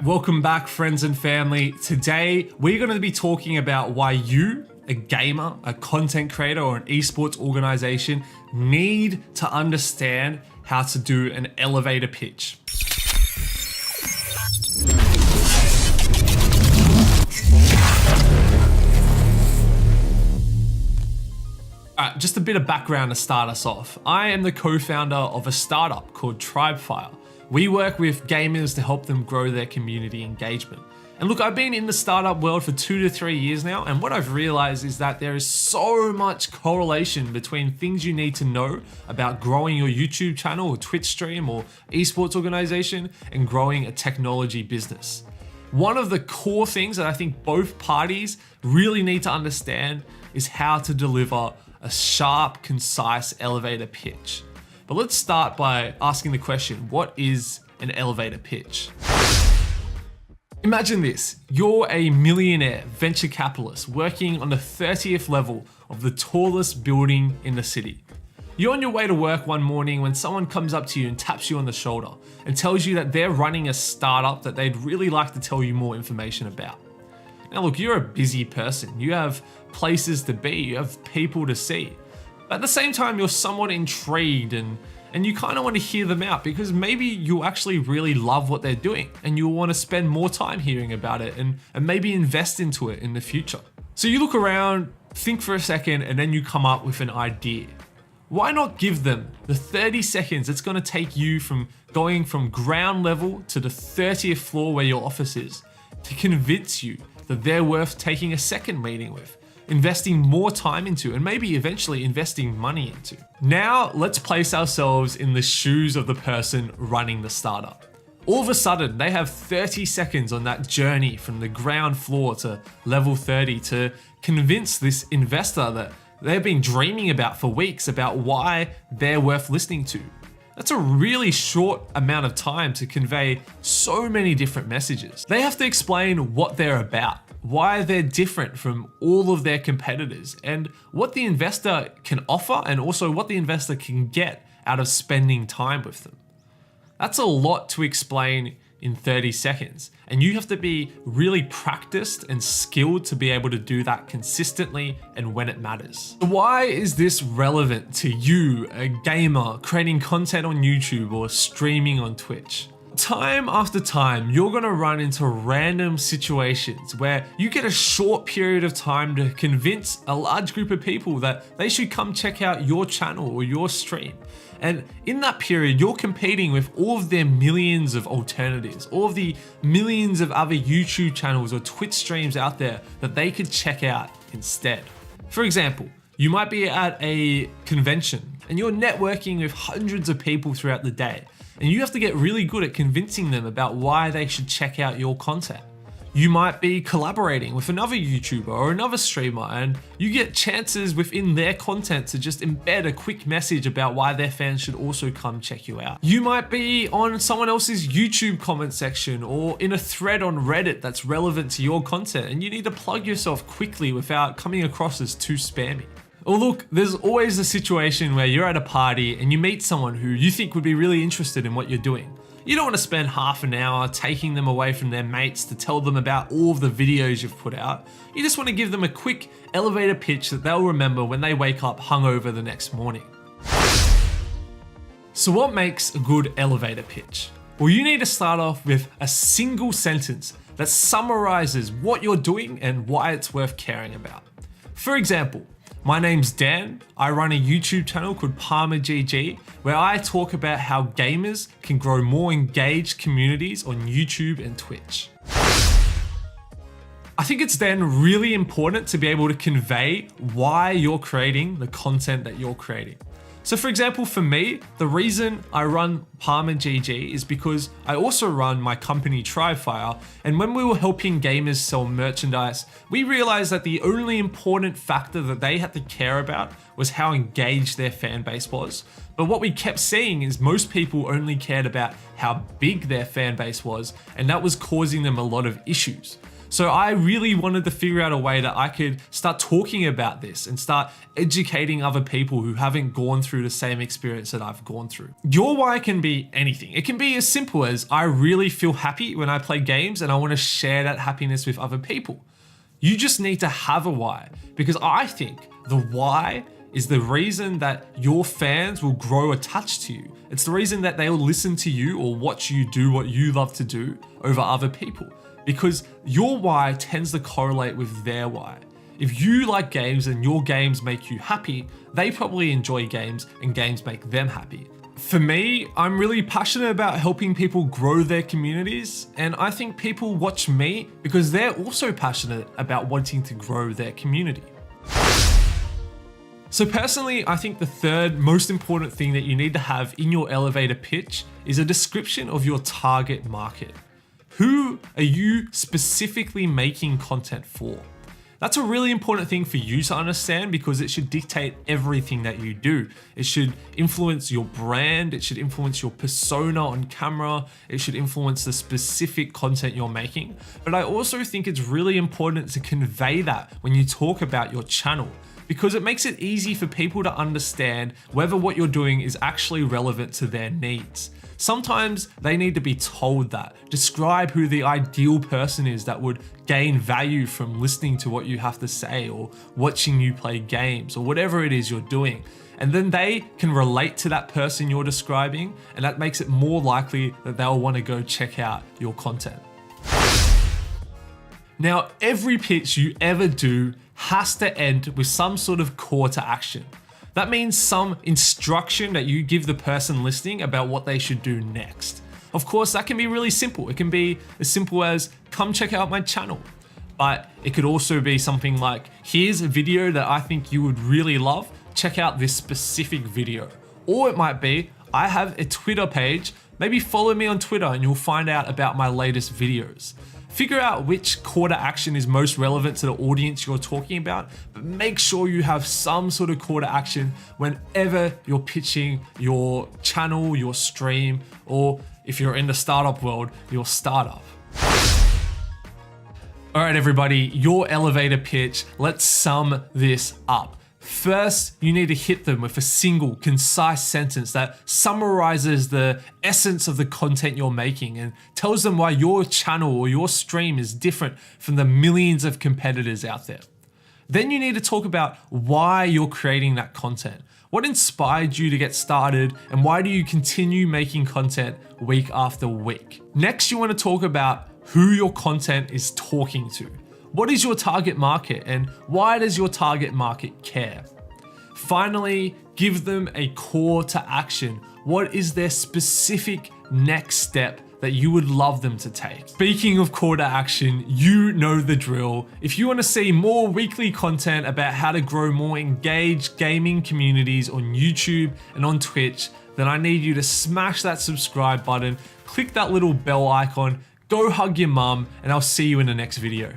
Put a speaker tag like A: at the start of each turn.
A: Welcome back, friends and family. Today, we're going to be talking about why you, a gamer, a content creator, or an esports organization need to understand how to do an elevator pitch. Just a bit of background to start us off. I am the co-founder of a startup called TribeFire. We work with gamers to help them grow their community engagement. And look, I've been in the startup world for 2 to 3 years now, and what I've realized is that there is so much correlation between things you need to know about growing your YouTube channel or Twitch stream or esports organization and growing a technology business. One of the core things that I think both parties really need to understand is how to deliver a sharp, concise elevator pitch. But let's start by asking the question, what is an elevator pitch? Imagine this, you're a millionaire venture capitalist working on the 30th level of the tallest building in the city. You're on your way to work one morning when someone comes up to you and taps you on the shoulder and tells you that they're running a startup that they'd really like to tell you more information about. Now look, you're a busy person. You have places to be, you have people to see. But at the same time, you're somewhat intrigued and you kind of want to hear them out because maybe you actually really love what they're doing and you'll want to spend more time hearing about it and maybe invest into it in the future. So you look around, think for a second, and then you come up with an idea. Why not give them the 30 seconds it's going to take you from going from ground level to the 30th floor where your office is to convince you that they're worth taking a second meeting with, investing more time into, and maybe eventually investing money into. Now, let's place ourselves in the shoes of the person running the startup. All of a sudden, they have 30 seconds on that journey from the ground floor to level 30 to convince this investor that they've been dreaming about for weeks about why they're worth listening to. That's a really short amount of time to convey so many different messages. They have to explain what they're about, why they're different from all of their competitors, and what the investor can offer and also what the investor can get out of spending time with them. That's a lot to explain in 30 seconds, and you have to be really practiced and skilled to be able to do that consistently and when it matters. So why is this relevant to you, a gamer creating content on YouTube or streaming on Twitch? Time after time, you're gonna run into random situations where you get a short period of time to convince a large group of people that they should come check out your channel or your stream. And in that period, you're competing with all of their millions of alternatives, all of the millions of other YouTube channels or Twitch streams out there that they could check out instead. For example, you might be at a convention and you're networking with hundreds of people throughout the day, and you have to get really good at convincing them about why they should check out your content. You might be collaborating with another YouTuber or another streamer, and you get chances within their content to just embed a quick message about why their fans should also come check you out. You might be on someone else's YouTube comment section or in a thread on Reddit that's relevant to your content, and you need to plug yourself quickly without coming across as too spammy. Or look, there's always a situation where you're at a party and you meet someone who you think would be really interested in what you're doing. You don't want to spend half an hour taking them away from their mates to tell them about all of the videos you've put out. You just want to give them a quick elevator pitch that they'll remember when they wake up hungover the next morning. So what makes a good elevator pitch? Well, you need to start off with a single sentence that summarizes what you're doing and why it's worth caring about. For example, my name's Dan. I run a YouTube channel called PalmerGG, where I talk about how gamers can grow more engaged communities on YouTube and Twitch. I think it's then really important to be able to convey why you're creating the content that you're creating. So for example, for me, the reason I run PalmerGG is because I also run my company TribeFire, and when we were helping gamers sell merchandise, we realized that the only important factor that they had to care about was how engaged their fan base was. But what we kept seeing is most people only cared about how big their fan base was, and that was causing them a lot of issues. So I really wanted to figure out a way that I could start talking about this and start educating other people who haven't gone through the same experience that I've gone through. Your why can be anything. It can be as simple as I really feel happy when I play games and I want to share that happiness with other people. You just need to have a why, because I think the why is the reason that your fans will grow attached to you. It's the reason that they'll listen to you or watch you do what you love to do over other people. Because your why tends to correlate with their why. If you like games and your games make you happy, they probably enjoy games and games make them happy. For me, I'm really passionate about helping people grow their communities, and I think people watch me because they're also passionate about wanting to grow their community. So personally, I think the third most important thing that you need to have in your elevator pitch is a description of your target market. Who are you specifically making content for? That's a really important thing for you to understand because it should dictate everything that you do. It should influence your brand, it should influence your persona on camera, it should influence the specific content you're making. But I also think it's really important to convey that when you talk about your channel, because it makes it easy for people to understand whether what you're doing is actually relevant to their needs. Sometimes they need to be told that. Describe who the ideal person is that would gain value from listening to what you have to say or watching you play games or whatever it is you're doing. And then they can relate to that person you're describing, and that makes it more likely that they'll want to go check out your content. Now, every pitch you ever do has to end with some sort of call to action. That means some instruction that you give the person listening about what they should do next. Of course, that can be really simple. It can be as simple as, come check out my channel. But it could also be something like, here's a video that I think you would really love. Check out this specific video. Or it might be, I have a Twitter page. Maybe follow me on Twitter and you'll find out about my latest videos. Figure out which call to action is most relevant to the audience you're talking about, but make sure you have some sort of call to action whenever you're pitching your channel, your stream, or if you're in the startup world, your startup. All right, everybody, your elevator pitch. Let's sum this up. First, you need to hit them with a single, concise sentence that summarizes the essence of the content you're making and tells them why your channel or your stream is different from the millions of competitors out there. Then you need to talk about why you're creating that content. What inspired you to get started, and why do you continue making content week after week? Next, you want to talk about who your content is talking to. What is your target market and why does your target market care? Finally, give them a call to action. What is their specific next step that you would love them to take? Speaking of call to action, you know the drill. If you want to see more weekly content about how to grow more engaged gaming communities on YouTube and on Twitch, then I need you to smash that subscribe button, click that little bell icon, go hug your mum, and I'll see you in the next video.